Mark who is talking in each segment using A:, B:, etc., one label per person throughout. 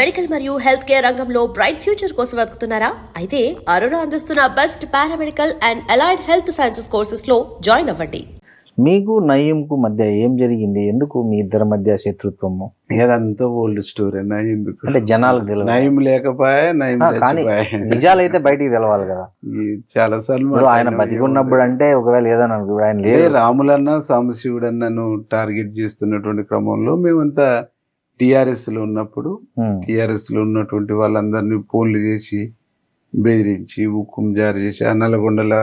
A: Medical మరియు health care రంగంలో bright future కోసం వెతుకుతున్నారా? అయితే అరోరా అందిస్తున్న best paramedical and allied health sciences courses లో జాయిన్ అవ్వండి.
B: మీకు నయీంకు మధ్య ఏం జరిగింది? ఎందుకు మీ ఇద్దరి మధ్య శత్రుత్వము?
C: ఏదంతా ఓల్డ్ స్టోరీ. ఎందుకు
B: అంటే జనాలకు తెలియదు,
C: నయం లేకపోయా నయం
B: కానీ నిజాలైతే బయటికి తెలవాలి కదా.
C: చాలా సార్లు
B: ఆయన బతికున్నప్పుడు అంటే ఒకవేళ ఏదైనా ఆయన లేదు,
C: రాములన్న సాంబశివుడన్నను టార్గెట్ చేస్తున్నటువంటి క్రమంలో మేమంతా టిఆర్ఎస్ లో ఉన్నప్పుడు టిఆర్ఎస్ లో ఉన్నటువంటి వాళ్ళందరినీ ఫోన్లు చేసి బెదిరించి హుకుం జారీ చేసి ఆ నల్లగొండల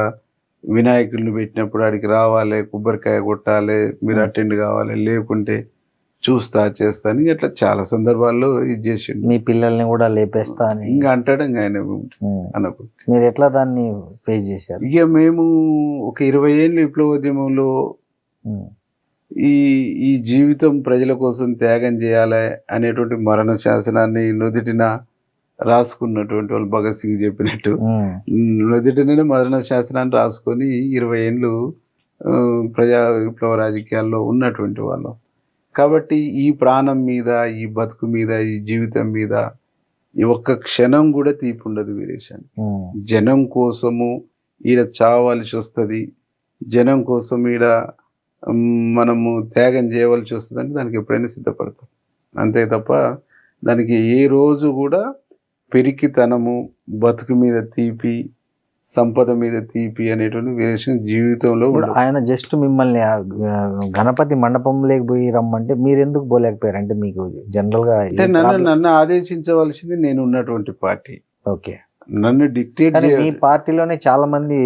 C: వినాయకుడిని పెట్టినప్పుడు ఆడికి రావాలి, కొబ్బరికాయ కొట్టాలి, మీరు అటెండ్ కావాలి, లేకుంటే చూస్తా చేస్తా అని ఇట్లా చాలా సందర్భాల్లో ఇది చేసిండు.
B: మీ పిల్లల్ని కూడా లేపేస్తా అని
C: ఇంకా అంటాడు. ఇంకా ఆయన అనకు
B: మీరు ఎట్లా దాన్ని ఫేస్ చేశారు?
C: ఇక మేము ఒక 20 ఏళ్ళు విప్లవోద్యమంలో ఈ జీవితం ప్రజల కోసం త్యాగం చేయాలి అనేటువంటి మరణ శాసనాన్ని నుదిటిన రాసుకున్నటువంటి వాళ్ళు భగత్ సింగ్ చెప్పినట్టు నుదిటినే మరణ శాసనాన్ని రాసుకొని 20 ఏళ్ళు ప్రజా విప్లవ రాజకీయాల్లో ఉన్నటువంటి వాళ్ళం. కాబట్టి ఈ ప్రాణం మీద, ఈ బతుకు మీద, ఈ జీవితం మీద ఈ ఒక్క క్షణం కూడా తీపి ఉండదు వీరేశాన్ని. జనం కోసము ఈడ చావాల్సి వస్తుంది, జనం కోసం ఈడ మనము త్యాగం చేయవలసి వస్తుందంటే దానికి ఎప్పుడైనా సిద్ధపడతాం, అంతే తప్ప దానికి ఏ రోజు కూడా పెరికితనము, బతుకు మీద తీపి, సంపద మీద తీపి అనేటువంటి వీరేశం జీవితంలో.
B: ఆయన జస్ట్ మిమ్మల్ని గణపతి మండపంలోకి పోయి రమ్మంటే మీరు ఎందుకు పోలేకపోయారు? అంటే మీకు జనరల్ గా
C: అంటే నన్ను ఆదేశించవలసింది నేను ఉన్నటువంటి పార్టీ.
B: ఓకే,
C: నన్ను డిక్టేట్
B: ఈ పార్టీలోనే చాలా మంది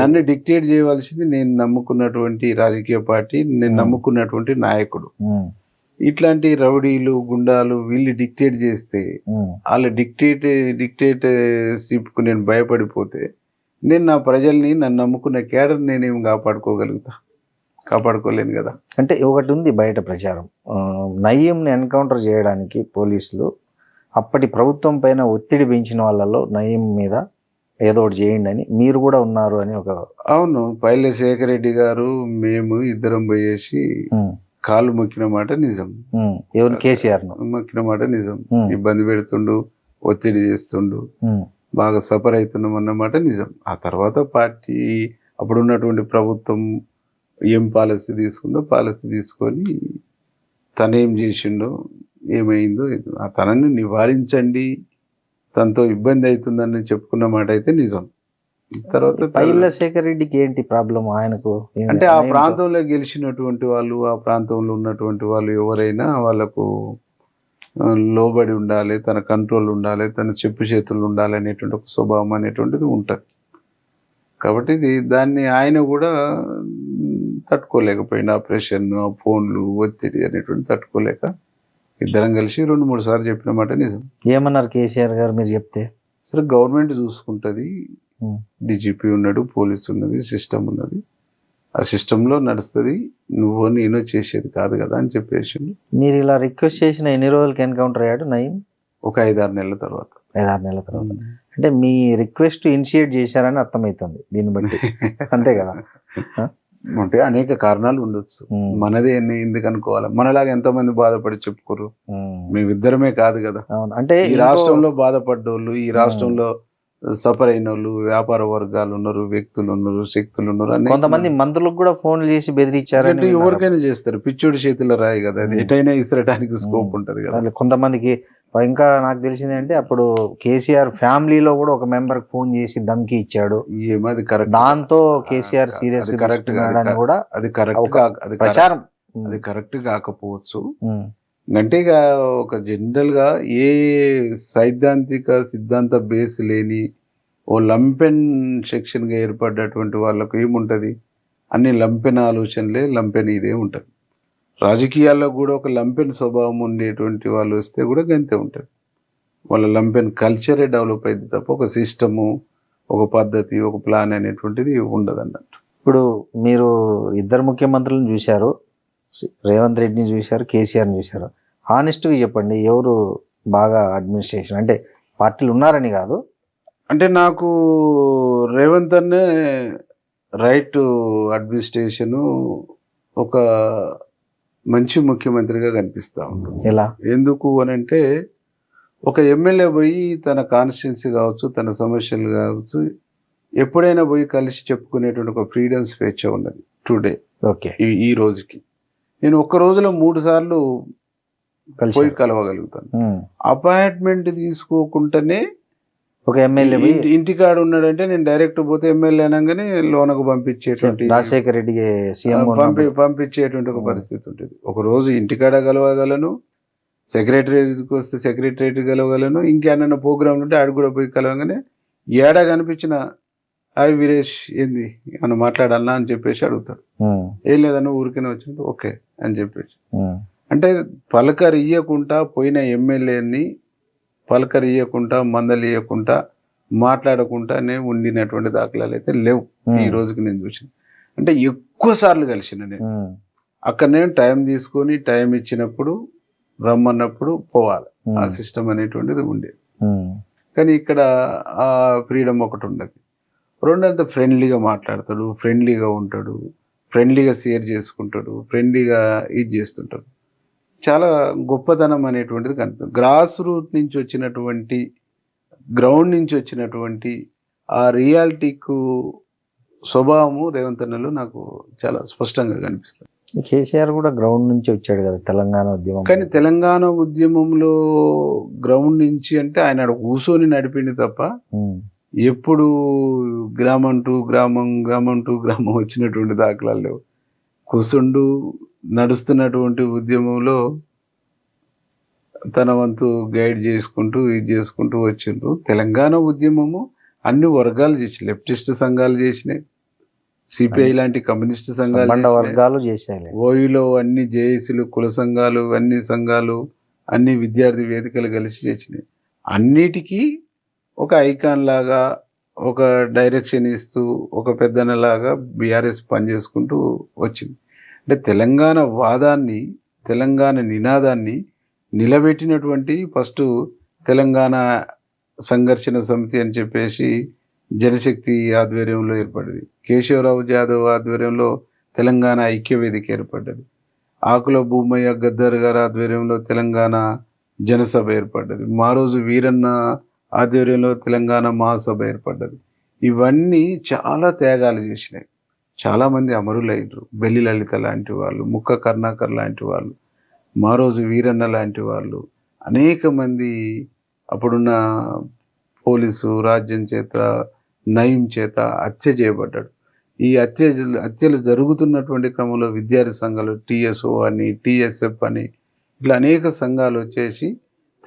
C: నన్ను డిక్టేట్ చేయవలసింది నేను నమ్ముకున్నటువంటి రాజకీయ పార్టీ, నేను నమ్ముకున్నటువంటి నాయకుడు. ఇట్లాంటి రౌడీలు, గుండాలు వీళ్ళు డిక్టేట్ చేస్తే వాళ్ళ డిక్టేటర్షిప్కు నేను భయపడిపోతే నేను నా ప్రజల్ని, నన్ను నమ్ముకున్న కేడర్ నేనేం కాపాడుకోలేను కదా.
B: అంటే ఒకటి ఉంది బయట ప్రచారం, నయీంని ఎన్కౌంటర్ చేయడానికి పోలీసులు అప్పటి ప్రభుత్వం పైన ఒత్తిడి పెంచిన వాళ్ళలో నయీం మీద ఏదో ఒకటి చేయండి అని మీరు కూడా ఉన్నారు అని ఒక.
C: అవును, పైల శేఖర్ రెడ్డి గారు మేము ఇద్దరం పోయేసి కాళ్ళు మొక్కిన మాట నిజం.
B: ఎవరు? కేసీఆర్
C: మొక్కిన మాట నిజం. ఇబ్బంది పెడుతుండు, ఒత్తిడి చేస్తుండు, బాగా సఫర్ అవుతున్నాం అన్నమాట నిజం. ఆ తర్వాత పార్టీ అప్పుడున్నటువంటి ప్రభుత్వం ఏం పాలసీ తీసుకుందో పాలసీ తీసుకొని తనేం చేసిండో ఏమైందో ఆ తనని నివారించండి, తనతో ఇబ్బంది అవుతుందని చెప్పుకున్న మాట అయితే నిజం. తర్వాత
B: పైల శేఖర్ రెడ్డికి ఏంటి ప్రాబ్లం? ఆయనకు
C: అంటే ఆ ప్రాంతంలో గెలిచినటువంటి వాళ్ళు, ఆ ప్రాంతంలో ఉన్నటువంటి వాళ్ళు ఎవరైనా వాళ్ళకు లోబడి ఉండాలి, తన కంట్రోల్ ఉండాలి, తన చెప్పు చేతులు ఉండాలి అనేటువంటి ఒక స్వభావం అనేటువంటిది ఉంటుంది. కాబట్టి దాన్ని ఆయన కూడా తట్టుకోలేకపోయింది. ఆ ప్రెషర్, ఆ ఫోన్లు, ఒత్తిడి అనేటువంటి తట్టుకోలేక ఇద్దరం కలిసి 2-3 సార్లు చెప్పిన మాట నిజం.
B: ఏమన్నారు కేసీఆర్ గారు మీరు చెప్తే?
C: సరే, గవర్నమెంట్ చూసుకుంటుంది, డీజీపీ ఉన్నాడు, పోలీసు ఉన్నది, సిస్టమ్ ఉన్నది, ఆ సిస్టంలో నడుస్తుంది, నువ్వు నేను చేసేది కాదు కదా అని చెప్పేసి.
B: మీరు ఇలా రిక్వెస్ట్ చేసిన ఎన్ని రోజులకి ఎన్కౌంటర్ అయ్యాడు నయీం?
C: ఒక 5-6 నెలల తర్వాత.
B: 5-6 నెలల తర్వాత. అంటే మీ రిక్వెస్ట్ ఇనిషియేట్ చేశారని అర్థమవుతుంది దీన్ని బట్టి, అంతే కదా?
C: అంటే అనేక కారణాలు ఉండొచ్చు, మనదే ఎందుకు అనుకోవాలి? మనలాగా ఎంతో మంది బాధపడి చెప్పుకోరు, మేమిద్దరమే కాదు కదా.
B: అంటే
C: ఈ రాష్ట్రంలో బాధపడ్డోళ్ళు, ఈ రాష్ట్రంలో సఫర్ అయిన వాళ్ళు, వ్యాపార వర్గాలు ఉన్నారు, వ్యక్తులు ఉన్నారు, శక్తులు ఉన్నారు.
B: కొంతమంది మంత్రులకు కూడా ఫోన్లు చేసి బెదిరించారంటే
C: ఎవరికైనా చేస్తారు, పిచ్చోడి చేతిలో రాయి కదా, అది ఎటైనా ఇసరడానికి స్కోప్ ఉంటది కదా.
B: కొంతమందికి ఇంకా నాకు తెలిసింది అంటే అప్పుడు కేసీఆర్ ఫ్యామిలీలో కూడా ఒక మెంబర్ ఫోన్ చేసి ధమ్కి ఇచ్చాడు,
C: ఏమది కరెక్ట్,
B: దాంతో కేసీఆర్ సీరియస్
C: కరెక్ట్
B: కూడా
C: అది కరెక్ట్
B: ప్రచారం,
C: అది కరెక్ట్ కాకపోవచ్చు. అంటే ఇక ఒక జనరల్ గా ఏ సిద్ధాంత బేస్ లేని ఓ లంపెన్ సెక్షన్ గా ఏర్పడ్డటువంటి వాళ్ళకు ఏముంటది, అన్ని లంపెన్ ఆలోచనలే, లంపెన్ ఇదే ఉంటది. రాజకీయాల్లో కూడా ఒక లంపెన్ స్వభావం ఉండేటువంటి వాళ్ళు వస్తే కూడా గంతే ఉంటుంది. వాళ్ళ లంపెన్ కల్చరే డెవలప్ అయింది తప్ప ఒక సిస్టము, ఒక పద్ధతి, ఒక ప్లాన్ అనేటువంటిది ఉండదు అన్నట్టు.
B: ఇప్పుడు మీరు ఇద్దరు ముఖ్యమంత్రులను చూశారు, రేవంత్ రెడ్డిని చూశారు, కేసీఆర్ని చూశారు. హానెస్ట్గా చెప్పండి, ఎవరు బాగా అడ్మినిస్ట్రేషన్, అంటే పార్టీలు ఉన్నారని కాదు,
C: అంటే నాకు రేవంత్ అన్నే రైట్ అడ్మినిస్ట్రేషను ఒక మంచి ముఖ్యమంత్రిగా కనిపిస్తా ఉంటుంది.
B: ఎలా?
C: ఎందుకు అని అంటే ఒక ఎమ్మెల్యే పోయి తన కాన్స్టిట్యున్సీ కావచ్చు, తన సమస్యలు కావచ్చు, ఎప్పుడైనా పోయి కలిసి చెప్పుకునేటువంటి ఒక ఫ్రీడమ్, స్వేచ్ఛ ఉన్నది టుడే.
B: ఓకే.
C: ఈ రోజుకి నేను ఒక్క రోజులో 3 సార్లు పోయి కలవగలుగుతాను. అపాయింట్మెంట్ తీసుకోకుండానే
B: ఒక ఎమ్మెల్యే
C: ఇంటికాడ ఉన్నాడంటే నేను డైరెక్ట్ పోతే ఎమ్మెల్యే అనగానే లోనకు పంపించేటువంటి,
B: రాజశేఖర రెడ్డికి సీఎం
C: పంపించేటువంటి ఒక పరిస్థితి ఉంటుంది. ఒక రోజు ఇంటికాడ కలవగలను, సెక్రటరీకి వస్తే సెక్రటరేట్ కలవగలను, ఇంకేమన్నా ప్రోగ్రామ్ ఉంటే ఆడు కూడా పోయి కలవగానే ఏడా కనిపించిన హాయ్ వీరేష్ ఏంది అని మాట్లాడాలన్నా అని చెప్పేసి అడుగుతాడు. ఏం లేదన్నా ఊరికనే వచ్చినట్టు ఓకే అని చెప్పేసి. అంటే పలకరియ్యకుండా పోయిన ఎమ్మెల్యేని పలకరియ్యకుండా, మందలియ్యకుండా, మాట్లాడకుండానే ఉండినటువంటి దాఖలాలు అయితే లేవు ఈ రోజుకి నేను చూసిన. అంటే ఎక్కువ సార్లు కలిసిన నేను అక్కడ నేను టైం తీసుకొని, టైం ఇచ్చినప్పుడు రమ్మన్నప్పుడు పోవాలి. ఆ సిస్టమ్ అనేటువంటిది ఉండేది. కానీ ఇక్కడ ఆ ఫ్రీడమ్ ఒకటి ఉండదు. రెండంత ఫ్రెండ్లీగా మాట్లాడతాడు, ఫ్రెండ్లీగా ఉంటాడు, ఫ్రెండ్లీగా షేర్ చేసుకుంటాడు, ఫ్రెండ్లీగా ఇది చేస్తుంటాడు. చాలా గొప్పతనం అనేటువంటిది కనిపిస్తుంది. గ్రాస్ రూట్ నుంచి వచ్చినటువంటి, గ్రౌండ్ నుంచి వచ్చినటువంటి ఆ రియాలిటీకు స్వభావము రేవంత్ అన్నలో నాకు చాలా స్పష్టంగా కనిపిస్తుంది.
B: కేసీఆర్ కూడా గ్రౌండ్ నుంచి వచ్చాడు కదా తెలంగాణ ఉద్యమం.
C: కానీ తెలంగాణ ఉద్యమంలో గ్రౌండ్ నుంచి అంటే ఆయన కూర్చొని నడిపింది తప్ప ఎప్పుడు గ్రామం టు గ్రామం, గ్రామం టు గ్రామం వచ్చినటువంటి దాఖలాలు లేవు. కూర్చుండు నడుస్తున్నటువంటి ఉద్యమంలో తన వంతు గైడ్ చేసుకుంటూ ఇది చేసుకుంటూ వచ్చిండ్రు. తెలంగాణ ఉద్యమము అన్ని వర్గాలు చేసి, లెఫ్టిస్ట్ సంఘాలు చేసినాయి, సిపిఐ లాంటి కమ్యూనిస్ట్
B: వర్గాలు చేశాయి,
C: ఓయిలో అన్ని జేఏసీలు, కుల సంఘాలు, అన్ని సంఘాలు, అన్ని విద్యార్థి వేదికలు కలిసి చేసినాయి. అన్నిటికీ ఒక ఐకాన్ లాగా, ఒక డైరెక్షన్ ఇస్తూ, ఒక పెద్దనలాగా బీఆర్ఎస్ పనిచేసుకుంటూ వచ్చింది. అంటే తెలంగాణ వాదాన్ని, తెలంగాణ నినాదాన్ని నిలబెట్టినటువంటి ఫస్ట్ తెలంగాణ సంఘర్షణ సమితి అని చెప్పేసి జనశక్తి ఆధ్వర్యంలో ఏర్పడింది. కేశవరావు జాదవ్ ఆధ్వర్యంలో తెలంగాణ ఐక్య వేదిక ఏర్పడ్డది. ఆకుల భూమయ్య గద్దర్ గారి ఆధ్వర్యంలో తెలంగాణ జనసభ ఏర్పడ్డది. మారోజు వీరన్న ఆధ్వర్యంలో తెలంగాణ మహాసభ ఏర్పడ్డది. ఇవన్నీ చాలా త్యాగాలు చేసినాయి. చాలామంది అమరులైనరు. బెల్లి లలిత లాంటి వాళ్ళు, ముక్క కరుణాకర్ లాంటి వాళ్ళు, మారోజు వీరన్న లాంటి వాళ్ళు, అనేక మంది అప్పుడున్న పోలీసు రాజ్యం చేత, నయం చేత హత్య చేయబడ్డాడు. ఈ హత్యలు జరుగుతున్నటువంటి క్రమంలో విద్యార్థి సంఘాలు, టీఎస్ఓ అని, టీఎస్ఎఫ్ అని, ఇట్లా అనేక సంఘాలు వచ్చేసి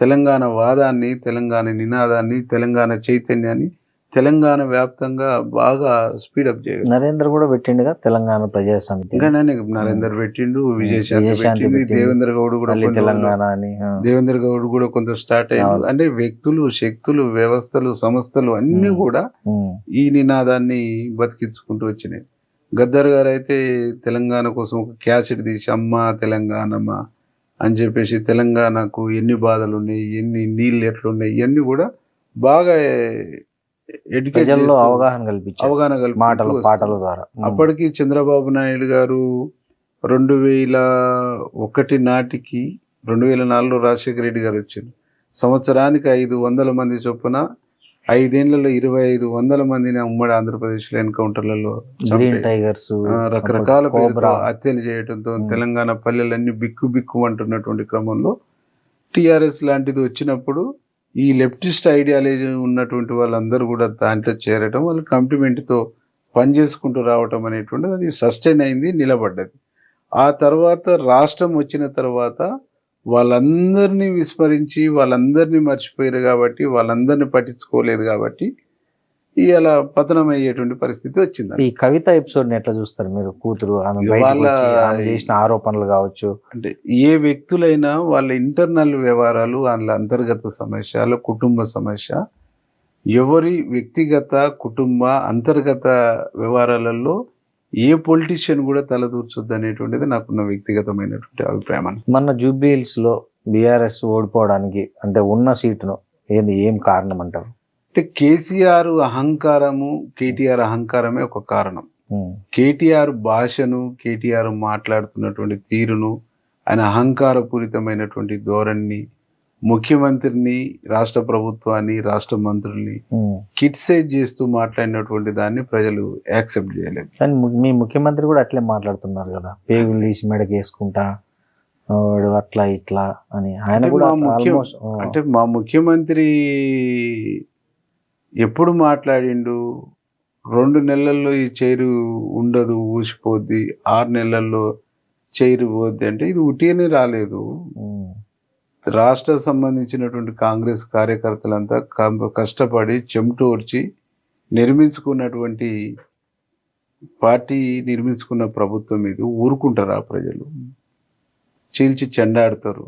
C: తెలంగాణ వాదాన్ని, తెలంగాణ నినాదాన్ని, తెలంగాణ చైతన్యాన్ని తెలంగాణ వ్యాప్తంగా బాగా స్పీడప్ చేయాలి.
B: నరేంద్ర కూడా పెట్టిండుగా తెలంగాణ ప్రజా సమితి.
C: ఇంకా నరేందర్ పెట్టిండు, విజయశాంతి, దేవేంద్ర గౌడ్ కూడా
B: తెలంగాణ అని,
C: దేవేంద్ర గౌడ్ కూడా కొంత స్టార్ట్ అయ్యారు. అంటే వ్యక్తులు, శక్తులు, వ్యవస్థలు, సంస్థలు అన్ని కూడా ఈ నినాదాన్ని బతికించుకుంటూ వచ్చినాయి. గద్దర్ గారు అయితే తెలంగాణ కోసం ఒక క్యాసెట్ తీసి అమ్మ తెలంగాణమ్మ అని చెప్పేసి తెలంగాణకు ఎన్ని బాధలు ఉన్నాయి, ఎన్ని నీళ్ళు ఎట్లున్నాయి, ఇవన్నీ కూడా బాగా
B: అవగాహన కల్పించారు మాటలు, పాటల ద్వారా.
C: అప్పటికి చంద్రబాబు నాయుడు గారు 2001 నాటికి, 2004లో రాజశేఖర రెడ్డి గారు వచ్చారు. సంవత్సరానికి 500 మంది చొప్పున 5 ఏళ్లలో 2500 మందిని ఉమ్మడి ఆంధ్రప్రదేశ్లో ఎన్కౌంటర్లలో
B: టైగర్స్
C: రకరకాల హత్యలు చేయడంతో తెలంగాణ పల్లెలన్నీ బిక్కు బిక్కు అంటున్నటువంటి క్రమంలో టిఆర్ఎస్ లాంటిది వచ్చినప్పుడు ఈ లెఫ్టిస్ట్ ఐడియాలజీ ఉన్నటువంటి వాళ్ళందరూ కూడా దాంట్లో చేరటం, వాళ్ళు కంప్లిమెంట్తో పనిచేసుకుంటూ రావటం అనేటువంటిది అది సస్టైన్ అయింది, నిలబడ్డది. ఆ తర్వాత రాష్ట్రం వచ్చిన తర్వాత వాళ్ళందరినీ విస్మరించి, వాళ్ళందరినీ మర్చిపోయారు కాబట్టి, వాళ్ళందరినీ పట్టించుకోలేదు కాబట్టి ఇలా పతనం అయ్యేటువంటి పరిస్థితి వచ్చింది.
B: ఈ కవిత ఎపిసోడ్ ఎట్లా చూస్తారు మీరు? కూతురు ఆమె చేసిన ఆరోపణలు కావచ్చు,
C: అంటే ఏ వ్యక్తులైనా వాళ్ళ ఇంటర్నల్ వ్యవహారాలు, వాళ్ళ అంతర్గత సమస్య, వాళ్ళ కుటుంబ సమస్య, ఎవరి వ్యక్తిగత కుటుంబ అంతర్గత వ్యవహారాలలో ఏ పొలిటీషియన్ కూడా తలదూర్చొద్దు అనేటువంటిది నాకున్న వ్యక్తిగతమైనటువంటి అభిప్రాయం.
B: మన జూబ్లీ హిల్స్ లో బీఆర్ఎస్ ఓడిపోవడానికి అంటే ఉన్న సీటును ఏం కారణం అంటారు?
C: అంటే కేసీఆర్ అహంకారము, కేటీఆర్ అహంకారమే ఒక కారణం. కేటీఆర్ భాషను, కేటీఆర్ మాట్లాడుతున్నటువంటి తీరును, ఆయన అహంకారపూరితమైనటువంటి ధోరణిని, ముఖ్యమంత్రిని, రాష్ట్ర ప్రభుత్వాన్ని, రాష్ట్ర మంత్రుల్ని కిట్సైజ్ చేస్తూ మాట్లాడినటువంటి దాన్ని ప్రజలు యాక్సెప్ట్ చేయలేదు.
B: కానీ మీ ముఖ్యమంత్రి కూడా అట్లే మాట్లాడుతున్నారు కదా, పేగులు తీసి మెడకి వేసుకుంటా వాడు అట్లా ఇట్లా అని. ఆయన కూడా
C: అంటే మా ముఖ్యమంత్రి ఎప్పుడు మాట్లాడిండు, 2 నెలల్లో ఈ చైరు ఉండదు, ఊసిపోద్ది, 6 నెలల్లో చైరు పోద్ది అంటే ఇది ఉట్టిగానే రాలేదు. రాష్ట్ర సంబంధించినటువంటి కాంగ్రెస్ కార్యకర్తలంతా కష్టపడి చెమటోర్చి నిర్మించుకున్నటువంటి పార్టీ, నిర్మించుకున్న ప్రభుత్వం మీద ఊరుకుంటారా ప్రజలు? చీల్చి చెండాడతారు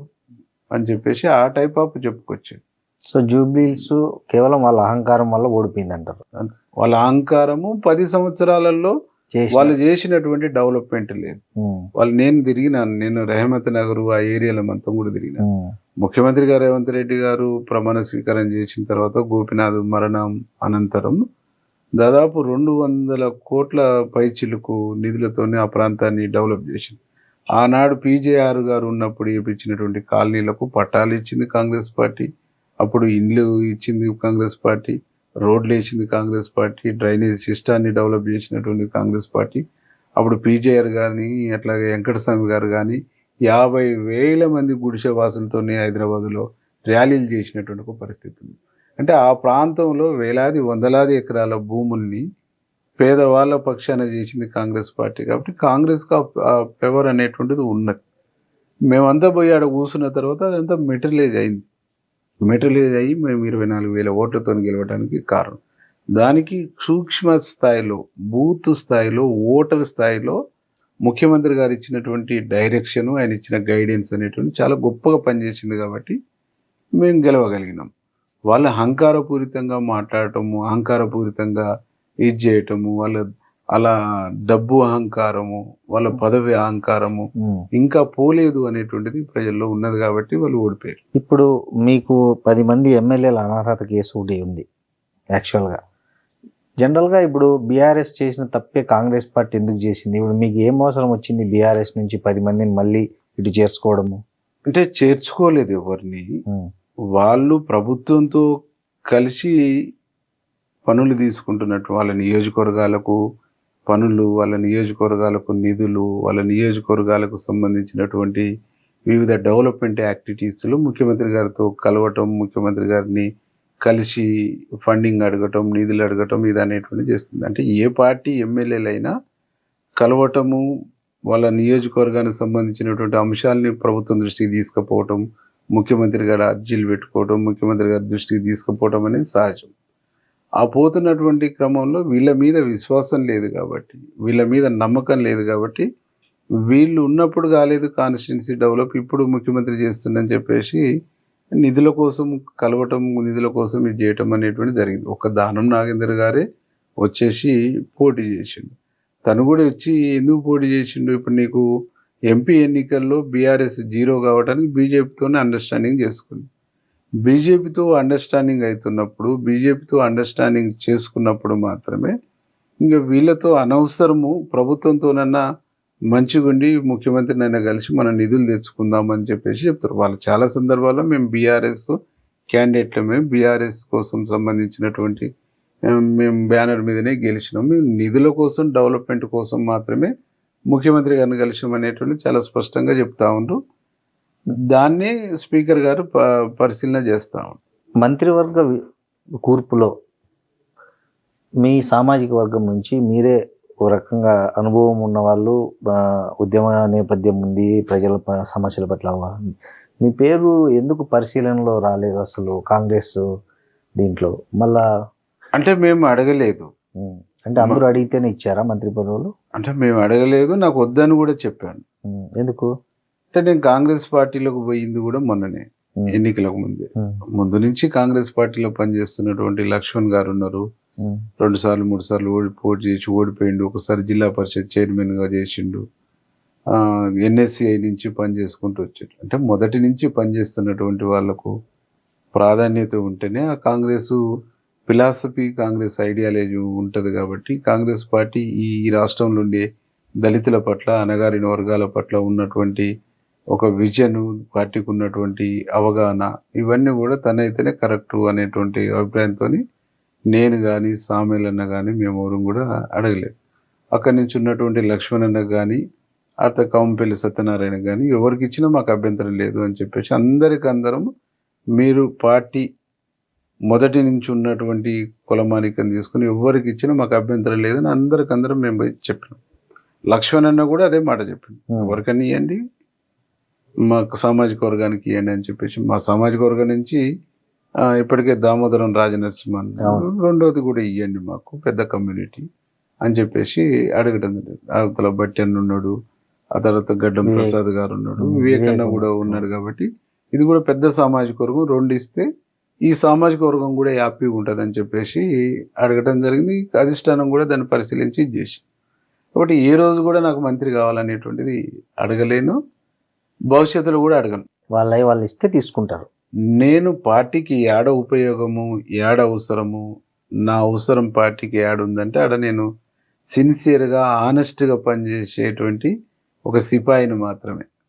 C: అని చెప్పేసి ఆ టైప్ ఆఫ్ చెప్పుకొచ్చారు.
B: సో జూబ్లీస్ కేవలం వాళ్ళ అహంకారం వల్ల ఓడిపోయింది అంటారు.
C: వాళ్ళ అహంకారము 10 సంవత్సరాలలో వాళ్ళు చేసినటువంటి డెవలప్మెంట్ లేదు. వాళ్ళు నేను రెహమత్ నగర్ ఆ ఏరియాలో మొత్తం కూడా తిరిగిన. ముఖ్యమంత్రి గారు రేవంత్ రెడ్డి గారు ప్రమాణ స్వీకారం చేసిన తర్వాత గోపీనాథ్ మరణం అనంతరం దాదాపు 200 కోట్ల పైచిలుకు నిధులతోనే ఆ ప్రాంతాన్ని డెవలప్ చేసింది. ఆనాడు పీజేఆర్ గారు ఉన్నప్పుడు ఇప్పించినటువంటి కాలనీలకు పట్టాలు ఇచ్చింది కాంగ్రెస్ పార్టీ, అప్పుడు ఇండ్లు ఇచ్చింది కాంగ్రెస్ పార్టీ, రోడ్లు వేసింది కాంగ్రెస్ పార్టీ, డ్రైనేజ్ సిస్టాన్ని డెవలప్ చేసినటువంటి కాంగ్రెస్ పార్టీ. అప్పుడు పీజేఆర్ కానీ అట్లాగే వెంకటస్వామి గారు కానీ 50,000 మంది గుడిసె వాసులతోనే హైదరాబాద్లో ర్యాలీలు చేసినటువంటి ఒక పరిస్థితి ఉంది. అంటే ఆ ప్రాంతంలో వేలాది వందలాది ఎకరాల భూముల్ని పేదవాళ్ళ పక్షాన చేసింది కాంగ్రెస్ పార్టీ. కాబట్టి కాంగ్రెస్కి ఆ పవర్ అనేటువంటిది ఉన్నది. మేమంతా పోయి ఆడ కూర్చున్న తర్వాత అదంతా మెటీరియలైజ్ అయింది. మెటీరియలైజ్ అయ్యి మేము 24,000 ఓట్లతో గెలవడానికి కారణం. దానికి సూక్ష్మ స్థాయిలో, బూత్ స్థాయిలో, ఓటర్ స్థాయిలో ముఖ్యమంత్రి గారు ఇచ్చినటువంటి డైరెక్షన్, ఆయన ఇచ్చిన గైడెన్స్ అనేటువంటి చాలా గొప్పగా పనిచేసింది. కాబట్టి మేము గెలవగలిగినాం. వాళ్ళు అహంకారపూరితంగా మాట్లాడటము, అహంకారపూరితంగా ఇది చేయటము, వాళ్ళ అలా డబ్బు అహంకారము, వాళ్ళ పదవి అహంకారము ఇంకా పోలేదు అనేటువంటిది ప్రజల్లో ఉన్నది. కాబట్టి వాళ్ళు ఓడిపోయారు.
B: ఇప్పుడు మీకు 10 మంది ఎమ్మెల్యేల అనర్హత కేసు ఒకటి ఉంది. యాక్చువల్గా జనరల్గా ఇప్పుడు బీఆర్ఎస్ చేసిన తప్పే కాంగ్రెస్ పార్టీ ఎందుకు చేసింది? ఇప్పుడు మీకు ఏం అవసరం వచ్చింది బీఆర్ఎస్ నుంచి 10 మందిని మళ్ళీ ఇటు చేర్చుకోవడము?
C: అంటే చేర్చుకోలేదు ఎవరిని. వాళ్ళు ప్రభుత్వంతో కలిసి పనులు తీసుకుంటున్నట్టు, వాళ్ళ నియోజకవర్గాలకు పనులు, వాళ్ళ నియోజకవర్గాలకు నిధులు, వాళ్ళ నియోజకవర్గాలకు సంబంధించినటువంటి వివిధ డెవలప్మెంట్ యాక్టివిటీస్లో ముఖ్యమంత్రి గారితో కలవటం, ముఖ్యమంత్రి గారిని కలిసి ఫండింగ్ అడగటం, నిధులు అడగటం, ఇది అనేటువంటి చేస్తుంది. అంటే ఏ పార్టీ ఎమ్మెల్యేలైనా కలవటము, వాళ్ళ నియోజకవర్గానికి సంబంధించినటువంటి అంశాలని ప్రభుత్వం దృష్టికి తీసుకుపోవటం, ముఖ్యమంత్రి గారు అర్జీలు పెట్టుకోవడం, ముఖ్యమంత్రి గారి దృష్టికి తీసుకుపోవటం అనేది సహజం. ఆ పోతున్నటువంటి క్రమంలో వీళ్ళ మీద విశ్వాసం లేదు కాబట్టి, వీళ్ళ మీద నమ్మకం లేదు కాబట్టి, వీళ్ళు ఉన్నప్పుడు కాలేదు కాన్స్టిట్యున్సీ డెవలప్, ఇప్పుడు ముఖ్యమంత్రి చేస్తుందని చెప్పేసి నిధుల కోసం కలవటం, నిధుల కోసం ఇది చేయటం అనేటువంటి జరిగింది. ఒక దానం నాగేందర్ గారే వచ్చేసి పోటీ చేసిండు. తను కూడా వచ్చి ఎందుకు పోటీ చేసిండు? ఇప్పుడు నీకు ఎంపీ ఎన్నికల్లో బీఆర్ఎస్ 0 కావడానికి బీజేపీతోనే అండర్స్టాండింగ్ చేసుకుంది. బీజేపీతో అండర్స్టాండింగ్ అవుతున్నప్పుడు, బీజేపీతో అండర్స్టాండింగ్ చేసుకున్నప్పుడు మాత్రమే ఇంకా వీళ్ళతో అనవసరము, ప్రభుత్వంతోనన్నా మంచిగుండి ముఖ్యమంత్రినైనా కలిసి మనం నిధులు తెచ్చుకుందామని చెప్పేసి చెప్తారు. వాళ్ళు చాలా సందర్భాల్లో మేము బీఆర్ఎస్ క్యాండిడేట్లమే, బీఆర్ఎస్ కోసం సంబంధించినటువంటి మేము బ్యానర్ మీదనే గెలిచినాం, మేము నిధుల కోసం, డెవలప్మెంట్ కోసం మాత్రమే ముఖ్యమంత్రి గారిని కలిసాం అనేటువంటి చాలా స్పష్టంగా చెప్తా ఉండ్రు. దాన్ని స్పీకర్ గారు పరిశీలన చేస్తా ఉంటారు.
B: మంత్రివర్గ కూర్పులో మీ సామాజిక వర్గం నుంచి మీరే ఓ రకంగా అనుభవం ఉన్న వాళ్ళు, ఉద్యమ నేపథ్యం ఉంది, ప్రజల సమస్యల పట్ల మీ పేరు ఎందుకు పరిశీలనలో రాలేదు అసలు కాంగ్రెస్ దీంట్లో? మళ్ళా
C: అంటే మేము అడగలేదు.
B: అంటే అందరూ అడిగితేనే ఇచ్చారా మంత్రి పదవులు?
C: అంటే మేము అడగలేదు, నాకు వద్దని కూడా చెప్పాను.
B: ఎందుకు
C: అంటే నేను కాంగ్రెస్ పార్టీలోకి పోయింది కూడా మొన్ననే, ఎన్నికలకు ముందు నుంచి కాంగ్రెస్ పార్టీలో పనిచేస్తున్నటువంటి లక్ష్మణ్ గారు ఉన్నారు. 2 సార్లు 3 సార్లు పోటీ చేసి ఓడిపోయిండు. ఒకసారి జిల్లా పరిషత్ చైర్మన్ గా చేసిండు. NSCI నుంచి పనిచేసుకుంటూ వచ్చాడు. అంటే మొదటి నుంచి పనిచేస్తున్నటువంటి వాళ్లకు ప్రాధాన్యత ఉంటేనే ఆ కాంగ్రెస్ ఫిలాసఫీ, కాంగ్రెస్ ఐడియాలజీ ఉంటుంది. కాబట్టి కాంగ్రెస్ పార్టీ ఈ రాష్ట్రంలో ఉండే దళితుల పట్ల, అణగారిన వర్గాల పట్ల ఉన్నటువంటి ఒక విజన్, పార్టీకి ఉన్నటువంటి అవగాహన, ఇవన్నీ కూడా తనైతేనే కరెక్టు అనేటువంటి అభిప్రాయంతో నేను కానీ సామేలన్న కానీ మేమెవరం కూడా అడగలేదు. అక్కడి నుంచి ఉన్నటువంటి లక్ష్మణ్ కానీ అత కౌంపల్లి సత్యనారాయణ కానీ ఎవరికి ఇచ్చినా మాకు అభ్యంతరం లేదు అని చెప్పేసి అందరం మీరు పార్టీ మొదటి నుంచి ఉన్నటువంటి కులమానికని తీసుకుని ఎవరికి ఇచ్చినా మాకు అభ్యంతరం లేదని అందరం మేము పోయి చెప్పినాం. లక్ష్మణ్ కూడా అదే మాట చెప్పింది, ఎవరికన్నా ఇవ్వండి, మా సామాజిక వర్గానికి ఇవ్వండి అని చెప్పేసి. మా సామాజిక వర్గం నుంచి ఇప్పటికే దామోదరం రాజనరసింహన్ రెండోది కూడా ఇవ్వండి మాకు, పెద్ద కమ్యూనిటీ అని చెప్పేసి అడగటం. అవతల బట్టి అన్న ఉన్నాడు, ఆ తర్వాత గడ్డం ప్రసాద్ గారు ఉన్నాడు, వివేకన్న కూడా ఉన్నాడు. కాబట్టి ఇది కూడా పెద్ద సామాజిక వర్గం, రెండు ఇస్తే ఈ సామాజిక వర్గం కూడా హ్యాపీగా ఉంటుంది అని చెప్పేసి అడగటం జరిగింది. అధిష్టానం కూడా దాన్ని పరిశీలించి చేసింది. కాబట్టి ఏ రోజు కూడా నాకు మంత్రి కావాలనేటువంటిది అడగలేను, భవిష్యత్తులో కూడా అడగను.
B: వాళ్ళు ఇస్తే తీసుకుంటారు.
C: నేను పార్టీకి ఏడ ఉపయోగము, ఏడ అవసరము, నా అవసరం పార్టీకి ఏడ ఉందంటే ఆడ నేను సిన్సియర్గా ఆనెస్ట్గా పనిచేసేటువంటి ఒక సిపాయిని మాత్రమే.